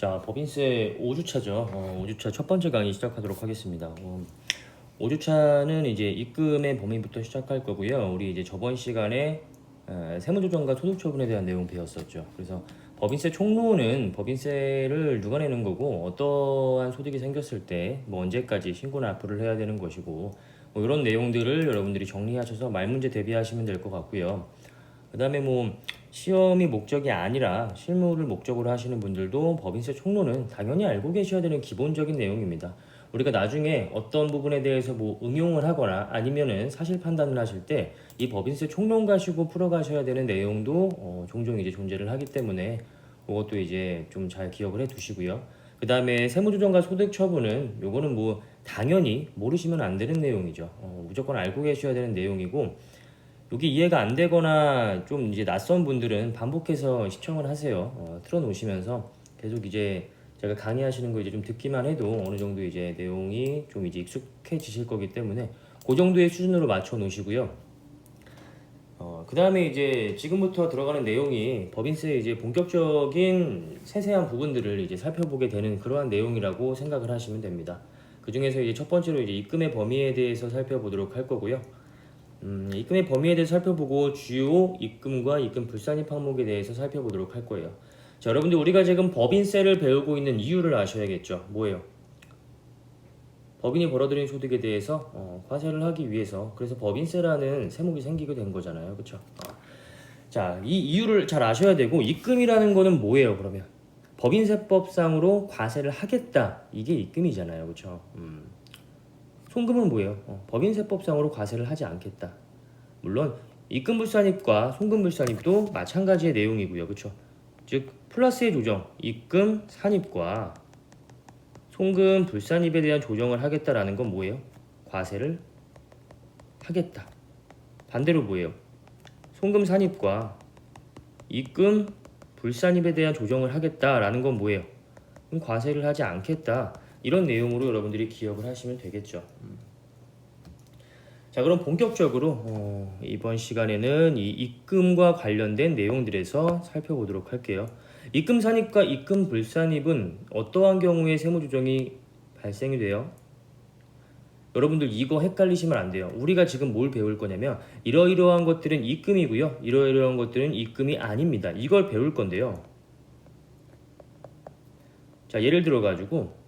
자, 법인세 5주차죠. 5주차 첫 번째 강의 시작하도록 하겠습니다. 5주차는 이제 입금의 범위부터 시작할 거고요. 우리 이제 저번 시간에 세무조정과 소득처분에 대한 내용 배웠었죠. 그래서 법인세 총론은 법인세를 누가 내는 거고 어떠한 소득이 생겼을 때 뭐 언제까지 신고나 납부를 해야 되는 것이고 뭐 이런 내용들을 여러분들이 정리하셔서 말문제 대비하시면 될 것 같고요. 그 다음에 뭐 시험이 목적이 아니라 실무를 목적으로 하시는 분들도 법인세 총론은 당연히 알고 계셔야 되는 기본적인 내용입니다. 우리가 나중에 어떤 부분에 대해서 뭐 응용을 하거나 아니면은 사실 판단을 하실 때 이 법인세 총론 가지고 풀어가셔야 되는 내용도 종종 이제 존재를 하기 때문에 그것도 이제 좀 잘 기억을 해 두시고요. 그 다음에 세무조정과 소득처분은 요거는 뭐 당연히 모르시면 안 되는 내용이죠. 무조건 알고 계셔야 되는 내용이고 여기 이해가 안 되거나 좀 이제 낯선 분들은 반복해서 시청을 하세요. 틀어놓으시면서 계속 이제 제가 강의하시는 거 이제 좀 듣기만 해도 어느 정도 이제 내용이 좀 이제 익숙해지실 거기 때문에 그 정도의 수준으로 맞춰 놓으시고요. 그 다음에 이제 지금부터 들어가는 내용이 법인세 이제 본격적인 세세한 부분들을 이제 살펴보게 되는 그러한 내용이라고 생각을 하시면 됩니다. 그 중에서 이제 첫 번째로 이제 입금의 범위에 대해서 살펴보도록 할 거고요. 입금의 범위에 대해서 살펴보고 주요 입금과 입금 불산입 항목에 대해서 살펴보도록 할 거예요. 자, 여러분들 우리가 지금 법인세를 배우고 있는 이유를 아셔야겠죠. 뭐예요? 법인이 벌어들인 소득에 대해서 과세를 하기 위해서 그래서 법인세라는 세목이 생기게 된 거잖아요. 그렇죠? 자, 이 이유를 잘 아셔야 되고 입금이라는 거는 뭐예요? 그러면 법인세법상으로 과세를 하겠다. 이게 입금이잖아요. 그렇죠? 송금은 뭐예요? 법인세법상으로 과세를 하지 않겠다. 물론 입금불산입과 송금불산입도 마찬가지의 내용이고요. 그렇죠? 즉 플러스의 조정, 입금 산입과 송금 불산입에 대한 조정을 하겠다라는 건 뭐예요? 과세를 하겠다. 반대로 뭐예요? 송금 산입과 입금 불산입에 대한 조정을 하겠다라는 건 뭐예요? 그럼 과세를 하지 않겠다. 이런 내용으로 여러분들이 기억을 하시면 되겠죠. 자, 그럼 본격적으로 이번 시간에는 이 입금과 관련된 내용들에서 살펴보도록 할게요. 입금 산입과 입금 불산입은 어떠한 경우에 세무조정이 발생이 돼요? 여러분들 이거 헷갈리시면 안 돼요. 우리가 지금 뭘 배울 거냐면 이러이러한 것들은 입금이고요. 이러이러한 것들은 입금이 아닙니다. 이걸 배울 건데요. 자, 예를 들어 가지고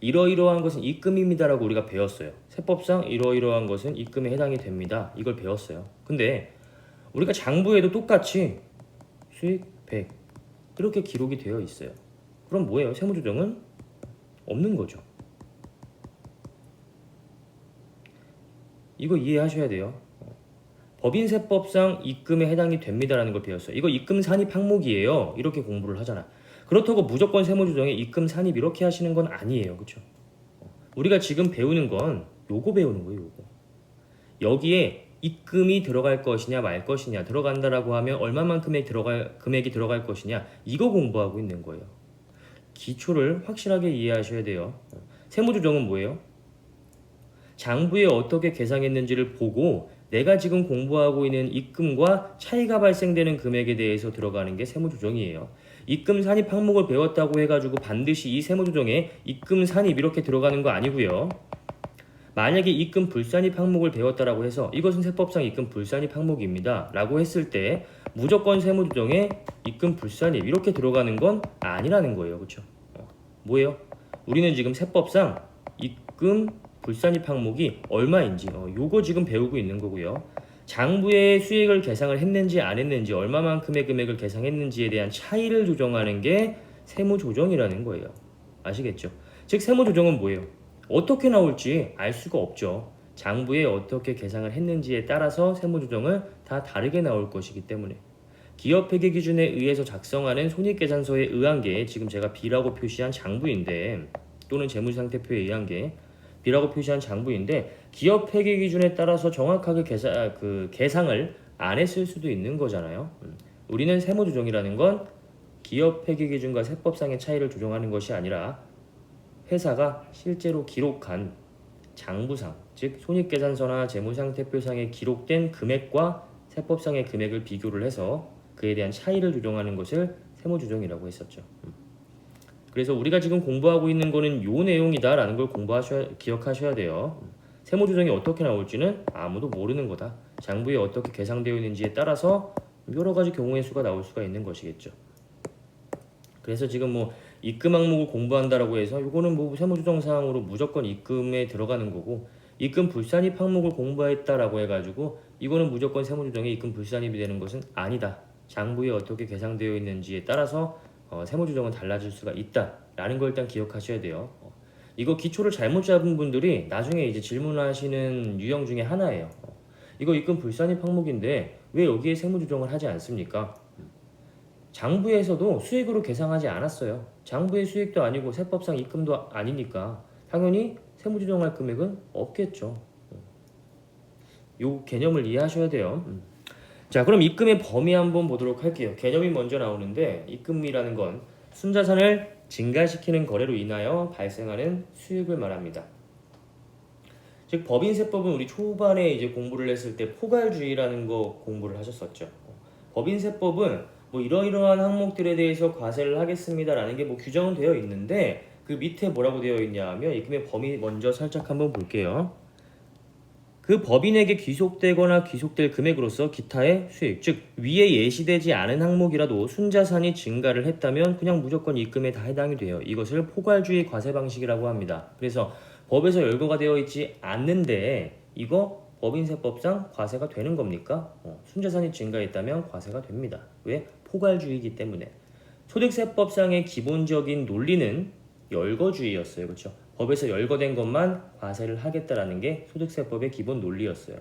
이러이러한 것은 입금입니다라고 우리가 배웠어요. 세법상 이러이러한 것은 입금에 해당이 됩니다. 이걸 배웠어요. 근데 우리가 장부에도 똑같이 수익 100 이렇게 기록이 되어 있어요. 그럼 뭐예요? 세무조정은 없는 거죠. 이거 이해하셔야 돼요. 법인세법상 입금에 해당이 됩니다라는 걸 배웠어요. 이거 입금 산입 항목이에요. 이렇게 공부를 하잖아. 그렇다고 무조건 세무조정에 입금 산입 이렇게 하시는 건 아니에요. 그렇죠? 우리가 지금 배우는 건 요거 배우는 거예요. 요거. 여기에 입금이 들어갈 것이냐 말 것이냐 들어간다라고 하면 얼마만큼의 금액이 들어갈 것이냐 이거 공부하고 있는 거예요. 기초를 확실하게 이해하셔야 돼요. 세무조정은 뭐예요? 장부에 어떻게 계상했는지를 보고 내가 지금 공부하고 있는 입금과 차이가 발생되는 금액에 대해서 들어가는 게 세무조정이에요. 입금 산입 항목을 배웠다고 해가지고 반드시 이 세무조정에 입금 산입 이렇게 들어가는 거 아니고요. 만약에 입금 불산입 항목을 배웠다라고 해서 이것은 세법상 입금 불산입 항목입니다 라고 했을 때 무조건 세무조정에 입금 불산입 이렇게 들어가는 건 아니라는 거예요. 그렇죠? 뭐예요? 우리는 지금 세법상 입금 불산입 항목이 얼마인지 요거 지금 배우고 있는 거고요. 장부에 수익을 계상을 했는지 안 했는지 얼마만큼의 금액을 계상했는지에 대한 차이를 조정하는 게 세무조정이라는 거예요. 아시겠죠? 즉 세무조정은 뭐예요? 어떻게 나올지 알 수가 없죠. 장부에 어떻게 계상을 했는지에 따라서 세무조정은 다 다르게 나올 것이기 때문에 기업회계 기준에 의해서 작성하는 손익계산서에 의한 게 지금 제가 B라고 표시한 장부인데 또는 재무상태표에 의한 게 B라고 표시한 장부인데 기업회계 기준에 따라서 정확하게 계상을 안 했을 수도 있는 거잖아요. 우리는 세무조정이라는 건 기업회계 기준과 세법상의 차이를 조정하는 것이 아니라 회사가 실제로 기록한 장부상, 즉 손익계산서나 재무상태표상에 기록된 금액과 세법상의 금액을 비교를 해서 그에 대한 차이를 조정하는 것을 세무조정이라고 했었죠. 그래서 우리가 지금 공부하고 있는 거는 요 내용이다라는 걸 기억하셔야 돼요. 세무조정이 어떻게 나올지는 아무도 모르는 거다. 장부에 어떻게 계상되어 있는지에 따라서 여러 가지 경우의 수가 나올 수가 있는 것이겠죠. 그래서 지금 뭐 입금 항목을 공부한다라고 해서 이거는 뭐 세무조정상으로 무조건 입금에 들어가는 거고, 입금 불산입 항목을 공부했다라고 해가지고 이거는 무조건 세무조정에 입금 불산입이 되는 것은 아니다. 장부에 어떻게 계상되어 있는지에 따라서 세무조정은 달라질 수가 있다라는 걸 일단 기억하셔야 돼요. 이거 기초를 잘못 잡은 분들이 나중에 이제 질문하시는 유형 중에 하나예요. 이거 입금 불산입 항목인데 왜 여기에 세무조정을 하지 않습니까? 장부에서도 수익으로 계상하지 않았어요. 장부의 수익도 아니고 세법상 입금도 아니니까 당연히 세무조정할 금액은 없겠죠. 요 개념을 이해하셔야 돼요. 자, 그럼 입금의 범위 한번 보도록 할게요. 개념이 먼저 나오는데, 입금이라는 건 순자산을 증가시키는 거래로 인하여 발생하는 수익을 말합니다. 즉 법인세법은 우리 초반에 이제 공부를 했을 때 포괄주의라는 거 공부를 하셨었죠. 법인세법은 뭐 이러이러한 항목들에 대해서 과세를 하겠습니다라는 게 뭐 규정은 되어 있는데, 그 밑에 뭐라고 되어 있냐 하면 입금의 범위 먼저 살짝 한번 볼게요. 그 법인에게 귀속되거나 귀속될 금액으로서 기타의 수익, 즉 위에 예시되지 않은 항목이라도 순자산이 증가를 했다면 그냥 무조건 입금에 다 해당이 돼요. 이것을 포괄주의 과세 방식이라고 합니다. 그래서 법에서 열거가 되어 있지 않는데 이거 법인세법상 과세가 되는 겁니까? 순자산이 증가했다면 과세가 됩니다. 왜? 포괄주의이기 때문에. 소득세법상의 기본적인 논리는 열거주의였어요. 그렇죠? 법에서 열거된 것만 과세를 하겠다라는 게 소득세법의 기본 논리였어요.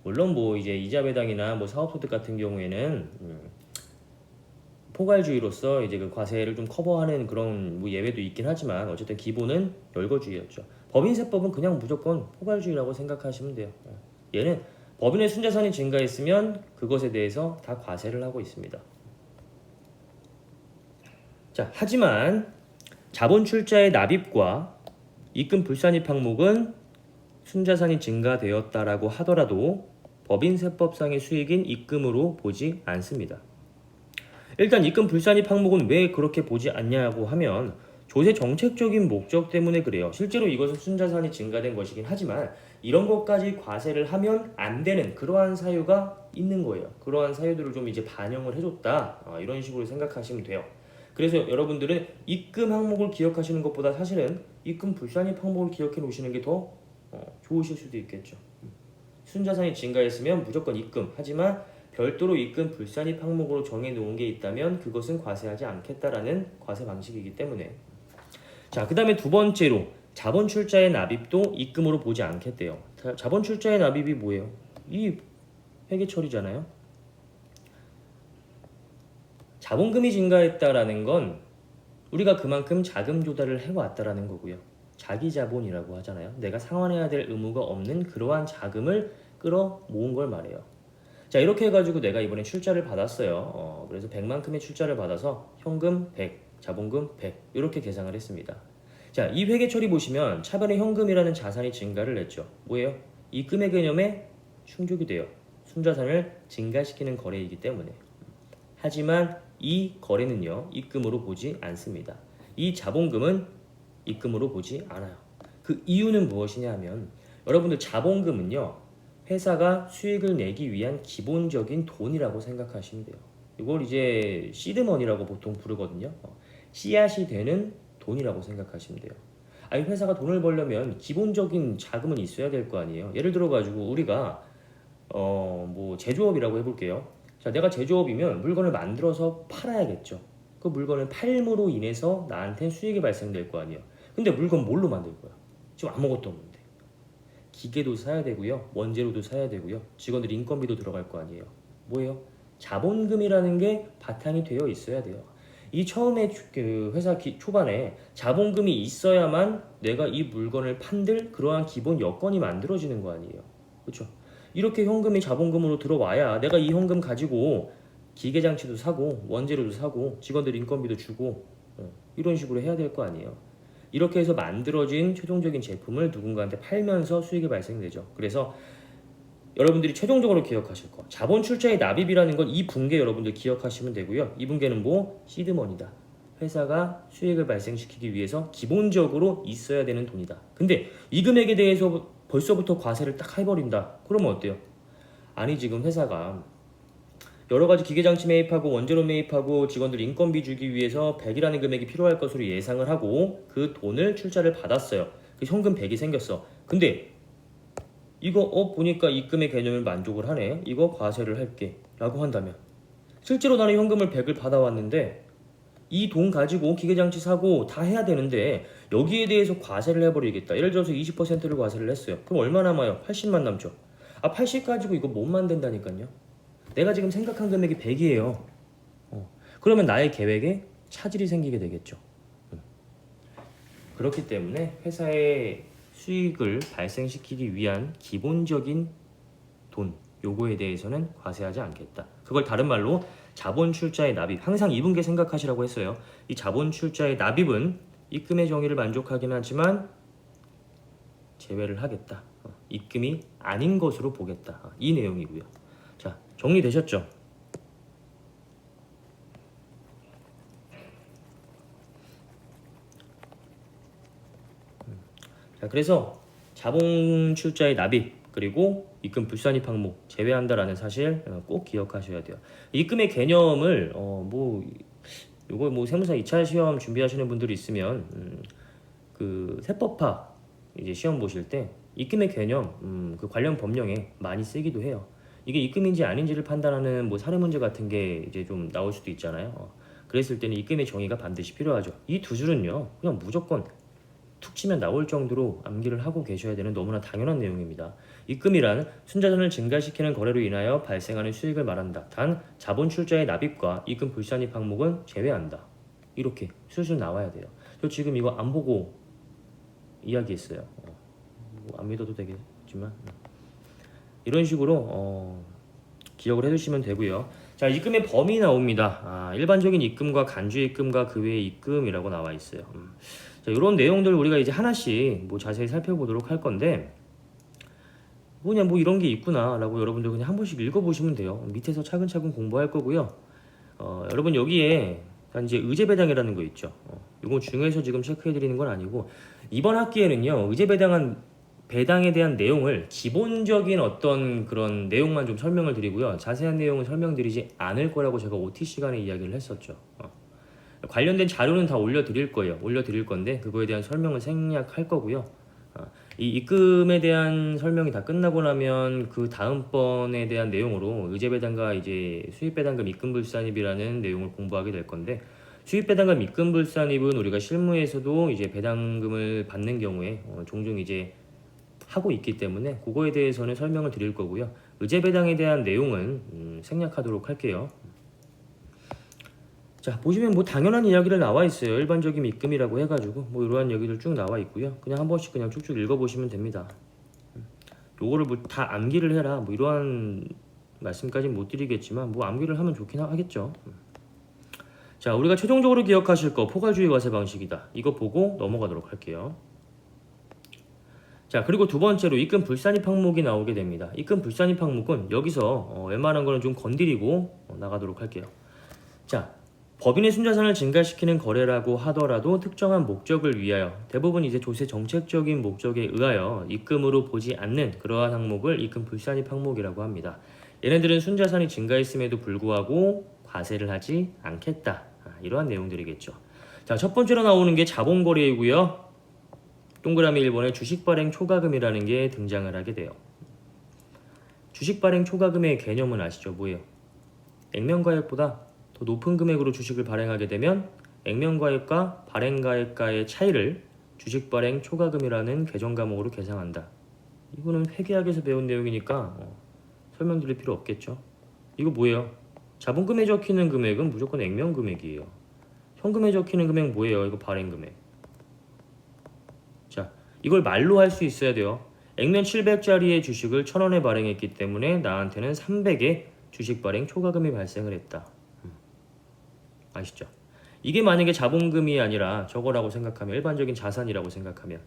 물론 뭐 이제 이자 배당이나 뭐 사업소득 같은 경우에는 포괄주의로서 이제 그 과세를 좀 커버하는 그런 뭐 예외도 있긴 하지만 어쨌든 기본은 열거주의였죠. 법인세법은 그냥 무조건 포괄주의라고 생각하시면 돼요. 얘는 법인의 순자산이 증가했으면 그것에 대해서 다 과세를 하고 있습니다. 자, 하지만 자본 출자의 납입과 입금 불산입 항목은 순자산이 증가되었다라고 하더라도 법인세법상의 수익인 입금으로 보지 않습니다. 일단 입금 불산입 항목은 왜 그렇게 보지 않냐고 하면 조세 정책적인 목적 때문에 그래요. 실제로 이것은 순자산이 증가된 것이긴 하지만 이런 것까지 과세를 하면 안 되는 그러한 사유가 있는 거예요. 그러한 사유들을 좀 이제 반영을 해줬다. 이런 식으로 생각하시면 돼요. 그래서 여러분들은 입금 항목을 기억하시는 것보다 사실은 입금 불산입 항목을 기억해 놓으시는 게 더 좋으실 수도 있겠죠. 순자산이 증가했으면 무조건 입금. 하지만 별도로 입금 불산입 항목으로 정해 놓은 게 있다면 그것은 과세하지 않겠다라는 과세 방식이기 때문에. 자, 그 다음에 두 번째로 자본 출자의 납입도 입금으로 보지 않겠대요. 자본 출자의 납입이 뭐예요? 이 회계처리잖아요. 자본금이 증가했다라는 건 우리가 그만큼 자금 조달을 해왔다라는 거고요. 자기 자본이라고 하잖아요. 내가 상환해야 될 의무가 없는 그러한 자금을 끌어 모은 걸 말해요. 자, 이렇게 해가지고 내가 이번에 출자를 받았어요. 그래서 100만큼의 출자를 받아서 현금 100, 자본금 100 이렇게 계상을 했습니다. 자, 이 회계 처리 보시면 차변에 현금이라는 자산이 증가를 했죠. 뭐예요? 입금의 개념에 충족이 돼요. 순자산을 증가시키는 거래이기 때문에. 하지만 이 거래는요, 입금으로 보지 않습니다. 이 자본금은 입금으로 보지 않아요. 그 이유는 무엇이냐 하면 여러분들 자본금은요, 회사가 수익을 내기 위한 기본적인 돈이라고 생각하시면 돼요. 이걸 이제 시드머니라고 보통 부르거든요. 씨앗이 되는 돈이라고 생각하시면 돼요. 아니, 회사가 돈을 벌려면 기본적인 자금은 있어야 될 거 아니에요. 예를 들어 가지고 우리가 뭐 제조업이라고 해볼게요. 자, 내가 제조업이면 물건을 만들어서 팔아야겠죠. 그 물건을 팔므로 인해서 나한테 수익이 발생될 거 아니에요. 근데 물건 뭘로 만들 거야? 지금 아무것도 없는데. 기계도 사야 되고요. 원재료도 사야 되고요. 직원들 인건비도 들어갈 거 아니에요. 뭐예요? 자본금이라는 게 바탕이 되어 있어야 돼요. 이 처음에 그 회사 초반에 자본금이 있어야만 내가 이 물건을 판들 그러한 기본 여건이 만들어지는 거 아니에요. 그렇죠? 이렇게 현금이 자본금으로 들어와야 내가 이 현금 가지고 기계장치도 사고 원재료도 사고 직원들 인건비도 주고 이런 식으로 해야 될 거 아니에요. 이렇게 해서 만들어진 최종적인 제품을 누군가한테 팔면서 수익이 발생되죠. 그래서 여러분들이 최종적으로 기억하실 거, 자본 출자의 납입이라는 건 이 분계 여러분들 기억하시면 되고요. 이 분계는 뭐? 시드머니다. 회사가 수익을 발생시키기 위해서 기본적으로 있어야 되는 돈이다. 근데 이 금액에 대해서 벌써부터 과세를 딱 해버린다. 그러면 어때요? 아니 지금 회사가 여러 가지 기계장치 매입하고 원재료 매입하고 직원들 인건비 주기 위해서 100이라는 금액이 필요할 것으로 예상을 하고 그 돈을 출자를 받았어요. 그 현금 100이 생겼어. 근데 이거 보니까 입금의 개념을 만족을 하네. 이거 과세를 할게 라고 한다면 실제로 나는 현금을 100을 받아왔는데 이 돈 가지고 기계장치 사고 다 해야 되는데 여기에 대해서 과세를 해버리겠다. 예를 들어서 20%를 과세를 했어요. 그럼 얼마 남아요? 80만 남죠. 80 가지고 이거 못 만든다니까요. 내가 지금 생각한 금액이 100이에요. 그러면 나의 계획에 차질이 생기게 되겠죠. 그렇기 때문에 회사의 수익을 발생시키기 위한 기본적인 돈, 요거에 대해서는 과세하지 않겠다. 그걸 다른 말로 자본 출자의 납입, 항상 이분께 생각하시라고 했어요. 이 자본 출자의 납입은 입금의 정의를 만족하긴 하지만 제외를 하겠다. 입금이 아닌 것으로 보겠다. 이 내용이고요. 자, 정리되셨죠? 자, 그래서 자본 출자의 납입 그리고 입금 불산입 항목 제외한다라는 사실 꼭 기억하셔야 돼요. 입금의 개념을 요거 뭐 세무사 2차 시험 준비하시는 분들이 있으면 그 세법화 이제 시험 보실 때 입금의 개념 그 관련 법령에 많이 쓰기도 해요. 이게 입금인지 아닌지를 판단하는 뭐 사례 문제 같은 게 이제 좀 나올 수도 있잖아요. 그랬을 때는 입금의 정의가 반드시 필요하죠. 이 두 줄은요 그냥 무조건 툭 치면 나올 정도로 암기를 하고 계셔야 되는 너무나 당연한 내용입니다. 입금이란 순자산을 증가시키는 거래로 인하여 발생하는 수익을 말한다. 단 자본 출자의 납입과 입금 불산입 항목은 제외한다. 이렇게 술술 나와야 돼요. 저 지금 이거 안 보고 이야기했어요. 안 믿어도 되겠지만 이런 식으로 기억을 해두시면 되고요. 자, 입금의 범위 나옵니다. 일반적인 입금과 간주 입금과 그 외의 입금이라고 나와 있어요. 자, 이런 내용들 우리가 이제 하나씩 뭐 자세히 살펴보도록 할 건데 뭐 이런 게 있구나라고 여러분들 그냥 한 번씩 읽어보시면 돼요. 밑에서 차근차근 공부할 거고요. 여러분 여기에 이제 의제배당이라는 거 있죠. 이거 중요해서 지금 체크해드리는 건 아니고 이번 학기에는요 배당에 대한 내용을 기본적인 어떤 그런 내용만 좀 설명을 드리고요. 자세한 내용은 설명드리지 않을 거라고 제가 OT 시간에 이야기를 했었죠. 관련된 자료는 다 올려드릴 거예요. 올려드릴 건데 그거에 대한 설명을 생략할 거고요. 이 입금에 대한 설명이 다 끝나고 나면 그 다음번에 대한 내용으로 의제배당과 이제 수익배당금 입금불산입이라는 내용을 공부하게 될 건데 수익배당금 입금불산입은 우리가 실무에서도 이제 배당금을 받는 경우에 종종 이제 하고 있기 때문에 그거에 대해서는 설명을 드릴 거고요. 의제배당에 대한 내용은 생략하도록 할게요. 자, 보시면 뭐 당연한 이야기를 나와 있어요. 일반적인 입금이라고 해가지고 뭐 이러한 얘기들 쭉 나와 있고요. 그냥 한 번씩 그냥 쭉쭉 읽어보시면 됩니다. 요거를 뭐 다 암기를 해라 뭐 이러한 말씀까지는 못 드리겠지만 뭐 암기를 하면 좋긴 하겠죠. 자, 우리가 최종적으로 기억하실 거 포괄주의 과세 방식이다. 이거 보고 넘어가도록 할게요. 자, 그리고 두 번째로 입금 불산입 항목이 나오게 됩니다. 입금 불산입 항목은 여기서 웬만한 거는 좀 건드리고 나가도록 할게요. 자, 법인의 순자산을 증가시키는 거래라고 하더라도 특정한 목적을 위하여 대부분 이제 조세 정책적인 목적에 의하여 입금으로 보지 않는 그러한 항목을 입금 불산입 항목이라고 합니다. 얘네들은 순자산이 증가했음에도 불구하고 과세를 하지 않겠다. 이러한 내용들이겠죠. 자, 첫 번째로 나오는 게 자본거래이고요. 동그라미 1번에 주식발행 초과금이라는 게 등장을 하게 돼요. 주식발행 초과금의 개념은 아시죠? 뭐예요? 액면가액보다 더 높은 금액으로 주식을 발행하게 되면 액면가액과 발행가액가의 차이를 주식발행 초과금이라는 개정 과목으로 계상한다. 이거는 회계학에서 배운 내용이니까 설명드릴 필요 없겠죠. 이거 뭐예요? 자본금에 적히는 금액은 무조건 액면금액이에요. 현금에 적히는 금액 뭐예요? 이거 발행금액. 자, 이걸 말로 할 수 있어야 돼요. 액면 700짜리의 주식을 1000원에 발행했기 때문에 나한테는 300의 주식 발행 초과금이 발생을 했다. 아시죠? 이게 만약에 자본금이 아니라 저거라고 생각하면 일반적인 자산이라고 생각하면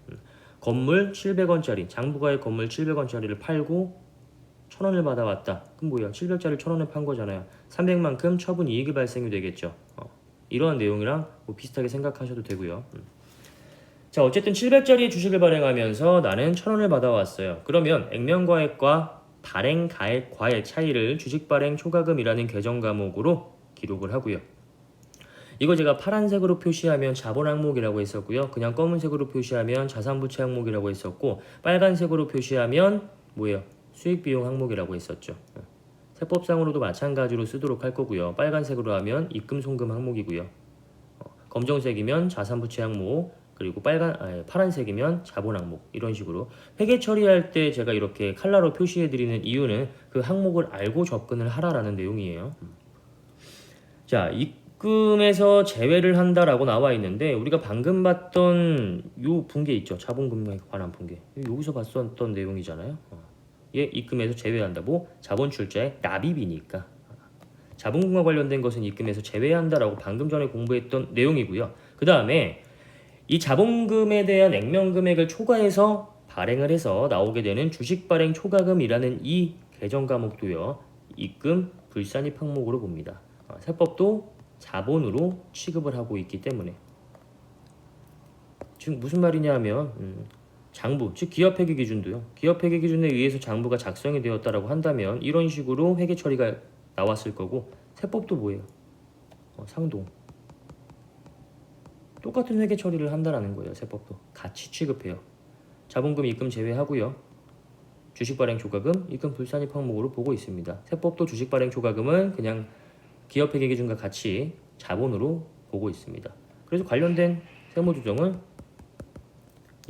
건물 700원짜리 장부가의 건물 700원짜리를 팔고 1000원을 받아왔다. 그럼 뭐야? 700짜리 1000원에 판 거잖아요. 300만큼 처분 이익이 발생이 되겠죠. 이러한 내용이랑 뭐 비슷하게 생각하셔도 되고요. 자, 어쨌든 700짜리 주식을 발행하면서 나는 1,000원을 받아왔어요. 그러면 액면가액과 발행가액과의 차이를 주식 발행 초과금이라는 계정 과목으로 기록을 하고요. 이거 제가 파란색으로 표시하면 자본 항목이라고 했었고요. 그냥 검은색으로 표시하면 자산부채 항목이라고 했었고, 빨간색으로 표시하면 뭐예요? 수익비용 항목이라고 했었죠. 세법상으로도 마찬가지로 쓰도록 할 거고요. 빨간색으로 하면 입금 송금 항목이고요. 검정색이면 자산부채 항목, 그리고 파란색이면 자본 항목, 이런 식으로 회계 처리할 때 제가 이렇게 컬러로 표시해 드리는 이유는 그 항목을 알고 접근을 하라라는 내용이에요. 자, 입금에서 제외를 한다라고 나와 있는데 우리가 방금 봤던 요 분계 있죠. 자본금액에 관한 분계. 여기서 봤었던 내용이잖아요. 얘 입금에서 제외한다. 뭐 자본 출자의 납입이니까. 자본금과 관련된 것은 입금에서 제외한다라고 방금 전에 공부했던 내용이고요. 그 다음에 이 자본금에 대한 액면 금액을 초과해서 발행을 해서 나오게 되는 주식 발행 초과금이라는 이 계정 과목도요. 입금 불산입 항목으로 봅니다. 세법도 자본으로 취급을 하고 있기 때문에 지금 무슨 말이냐 하면 장부, 즉 기업회계 기준도요. 기업회계 기준에 의해서 장부가 작성이 되었다라고 한다면 이런 식으로 회계 처리가 나왔을 거고 세법도 뭐예요? 상동. 똑같은 회계 처리를 한다라는 거예요. 세법도 같이 취급해요. 자본금 입금 제외하고요. 주식 발행 초과금, 입금 불산입 항목으로 보고 있습니다. 세법도 주식 발행 초과금은 그냥 기업회계 기준과 같이 자본으로 보고 있습니다. 그래서 관련된 세무조정은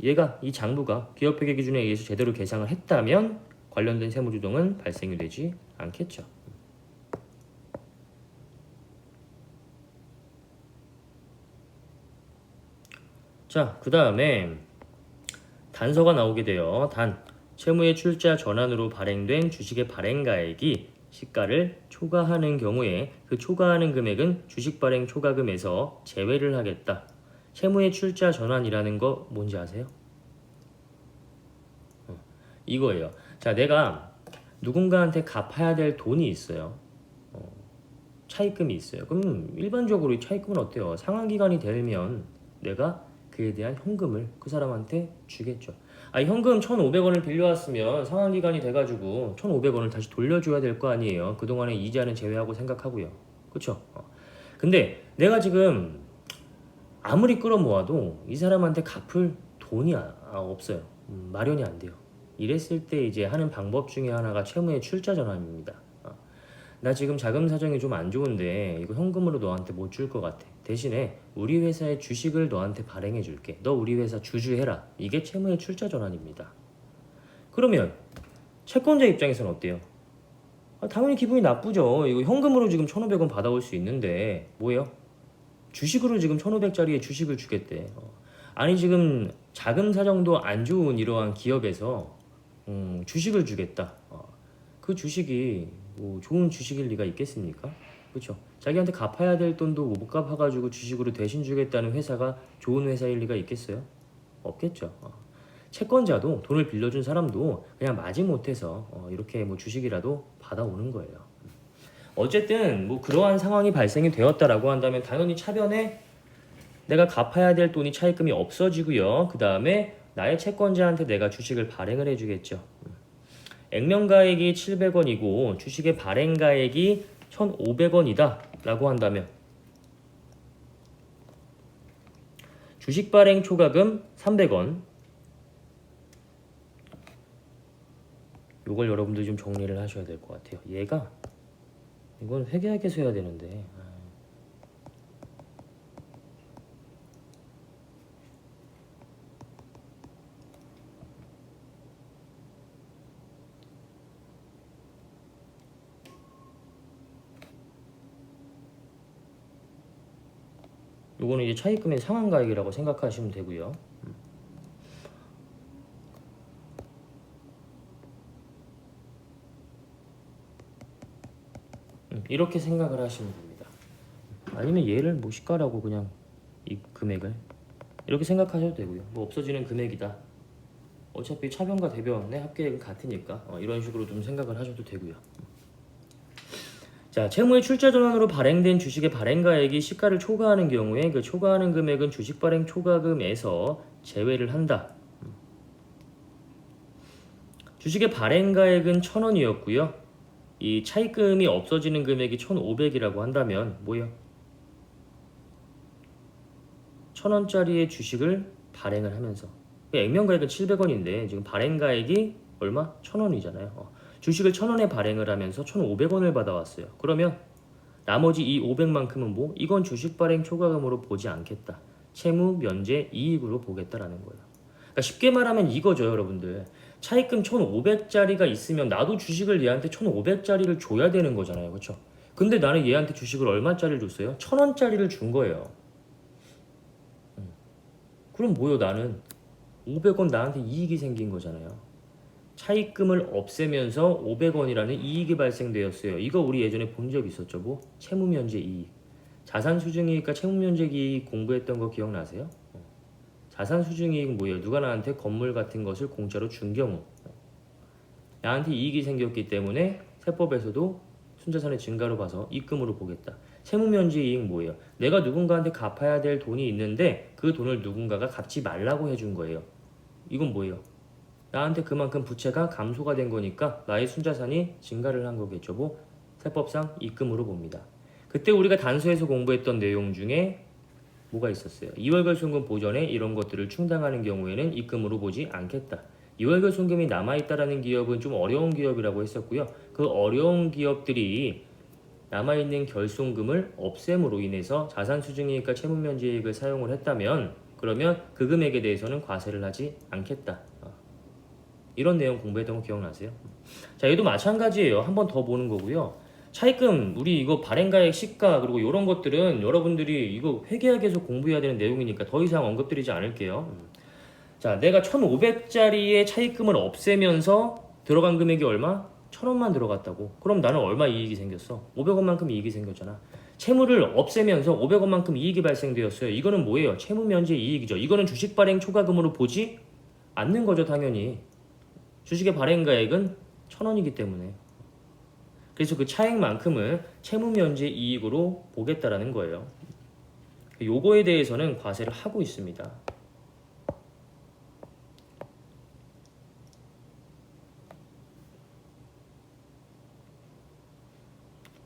얘가 이 장부가 기업회계 기준에 의해서 제대로 계상을 했다면 관련된 세무조정은 발생이 되지 않겠죠. 자, 그 다음에 단서가 나오게 돼요. 채무의 출자 전환으로 발행된 주식의 발행가액이 시가를 초과하는 경우에 그 초과하는 금액은 주식 발행 초과금에서 제외를 하겠다. 채무의 출자 전환이라는 거 뭔지 아세요? 이거예요. 자, 내가 누군가한테 갚아야 될 돈이 있어요. 차입금이 있어요. 그럼 일반적으로 이 차입금은 어때요? 상환기간이 되면 내가 그에 대한 현금을 그 사람한테 주겠죠. 현금 1,500원을 빌려왔으면 상환기간이 돼가지고 1,500원을 다시 돌려줘야 될 거 아니에요. 그동안에 이자는 제외하고 생각하고요. 그쵸? 근데 내가 지금 아무리 끌어모아도 이 사람한테 갚을 돈이 없어요. 마련이 안 돼요. 이랬을 때 이제 하는 방법 중에 하나가 채무의 출자 전환입니다. 나 지금 자금 사정이 좀 안 좋은데 이거 현금으로 너한테 못 줄 것 같아. 대신에 우리 회사의 주식을 너한테 발행해 줄게. 너 우리 회사 주주해라. 이게 채무의 출자 전환입니다. 그러면 채권자 입장에서는 어때요? 당연히 기분이 나쁘죠. 이거 현금으로 지금 1,500원 받아올 수 있는데 뭐예요? 주식으로 지금 1,500짜리의 주식을 주겠대. 아니 지금 자금 사정도 안 좋은 이러한 기업에서 주식을 주겠다. 그 주식이 뭐 좋은 주식일 리가 있겠습니까? 그렇죠? 자기한테 갚아야 될 돈도 못 갚아가지고 주식으로 대신 주겠다는 회사가 좋은 회사일 리가 있겠어요? 없겠죠. 채권자도 돈을 빌려준 사람도 그냥 마지못해서 이렇게 뭐 주식이라도 받아오는 거예요. 어쨌든 뭐 그러한 상황이 발생이 되었다라고 한다면 당연히 차변에 내가 갚아야 될 돈이 차입금이 없어지고요. 그 다음에 나의 채권자한테 내가 주식을 발행을 해주겠죠. 액면가액이 700원이고 주식의 발행가액이 1,500원이다 라고 한다면 주식 발행 초과금 300원. 요걸 여러분들 좀 정리를 하셔야 될 것 같아요. 이건 회계학에서 해야 되는데 요거는 이제 차입금의 상환가액이라고 생각하시면 되고요. 이렇게 생각을 하시면 됩니다. 아니면 얘를 뭐 시가라고 그냥 이 금액을 이렇게 생각하셔도 되고요. 뭐 없어지는 금액이다. 어차피 차변과 대변의 합계액은 같으니까 이런 식으로 좀 생각을 하셔도 되고요. 자, 채무의 출자 전환으로 발행된 주식의 발행가액이 시가를 초과하는 경우에 그 초과하는 금액은 주식 발행 초과금에서 제외를 한다. 주식의 발행가액은 1,000원이었고요. 이 차입금이 없어지는 금액이 1,500이라고 한다면 뭐예요? 1,000원짜리의 주식을 발행을 하면서 액면가액은 700원인데 지금 발행가액이 얼마? 1,000원이잖아요. 주식을 1,000원에 발행을 하면서 1,500원을 받아왔어요. 그러면 나머지 이 500만큼은 뭐? 이건 주식 발행 초과금으로 보지 않겠다. 채무 면제 이익으로 보겠다라는 거예요. 그러니까 쉽게 말하면 이거죠, 여러분들. 차입금 1,500짜리가 있으면 나도 주식을 얘한테 1,500짜리를 줘야 되는 거잖아요. 그렇죠? 근데 나는 얘한테 주식을 얼마짜리를 줬어요? 1,000원짜리를 준 거예요. 그럼 뭐요? 나는 500원 나한테 이익이 생긴 거잖아요. 차입금을 없애면서 500원이라는 이익이 발생되었어요. 이거 우리 예전에 본 적 있었죠? 뭐? 채무면제 이익. 자산수증이익과 채무면제 이익 공부했던 거 기억나세요? 자산수증이익은 뭐예요? 누가 나한테 건물 같은 것을 공짜로 준 경우 나한테 이익이 생겼기 때문에 세법에서도 순자산의 증가로 봐서 입금으로 보겠다. 채무면제 이익 뭐예요? 내가 누군가한테 갚아야 될 돈이 있는데 그 돈을 누군가가 갚지 말라고 해준 거예요. 이건 뭐예요? 나한테 그만큼 부채가 감소가 된 거니까 나의 순자산이 증가를 한 거겠죠. 뭐 세법상 입금으로 봅니다. 그때 우리가 단서에서 공부했던 내용 중에 뭐가 있었어요? 이월결손금 보전에 이런 것들을 충당하는 경우에는 입금으로 보지 않겠다. 이월결손금이 남아있다라는 기업은 좀 어려운 기업이라고 했었고요. 그 어려운 기업들이 남아있는 결손금을 없앰으로 인해서 자산수증이익과 채무면제이익을 사용을 했다면 그러면 그 금액에 대해서는 과세를 하지 않겠다. 이런 내용 공부했던 거 기억나세요? 자, 얘도 마찬가지예요. 한 번 더 보는 거고요. 차입금, 우리 이거 발행가액 시가 그리고 이런 것들은 여러분들이 이거 회계학에서 공부해야 되는 내용이니까 더 이상 언급드리지 않을게요. 자, 내가 1,500짜리의 차입금을 없애면서 들어간 금액이 얼마? 1,000원만 들어갔다고. 그럼 나는 얼마 이익이 생겼어? 500원만큼 이익이 생겼잖아. 채무를 없애면서 500원만큼 이익이 발생되었어요. 이거는 뭐예요? 채무 면제 이익이죠. 이거는 주식 발행 초과금으로 보지 않는 거죠, 당연히. 주식의 발행가액은 1,000원이기 때문에. 그래서 그 차액만큼은 채무 면제 이익으로 보겠다라는 거예요. 요거에 대해서는 과세를 하고 있습니다.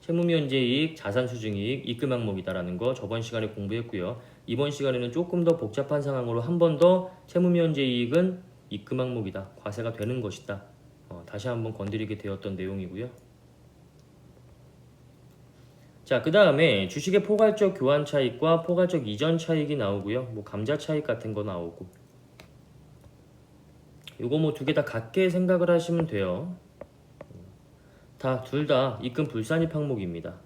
채무면제이익, 자산수증이익, 입금 항목이다라는 거 저번 시간에 공부했고요. 이번 시간에는 조금 더 복잡한 상황으로 한 번 더 채무면제이익은 입금 항목이다. 과세가 되는 것이다. 다시 한번 건드리게 되었던 내용이고요. 자, 그 다음에 주식의 포괄적 교환 차익과 포괄적 이전 차익이 나오고요. 뭐 감자 차익 같은 거 나오고. 요거 뭐 두 개 다 같게 생각을 하시면 돼요. 둘 다 입금 불산입 항목입니다.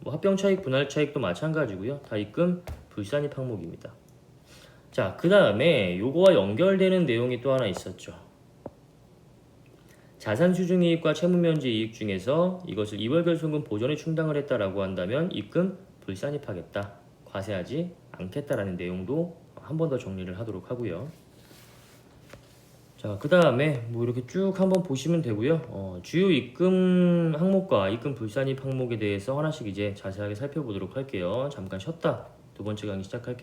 뭐 합병 차익, 분할 차익도 마찬가지고요. 다 입금 불산입 항목입니다. 자, 그 다음에 요거와 연결되는 내용이 또 하나 있었죠. 자산수증이익과 채무면제이익 중에서 이것을 이월결손금 보전에 충당을 했다라고 한다면 입금 불산입하겠다. 과세하지 않겠다라는 내용도 한 번 더 정리를 하도록 하고요. 자, 그 다음에 뭐 이렇게 쭉 한번 보시면 되고요. 주요 입금 항목과 입금 불산입 항목에 대해서 하나씩 이제 자세하게 살펴보도록 할게요. 잠깐 쉬었다 두 번째 강의 시작할게요.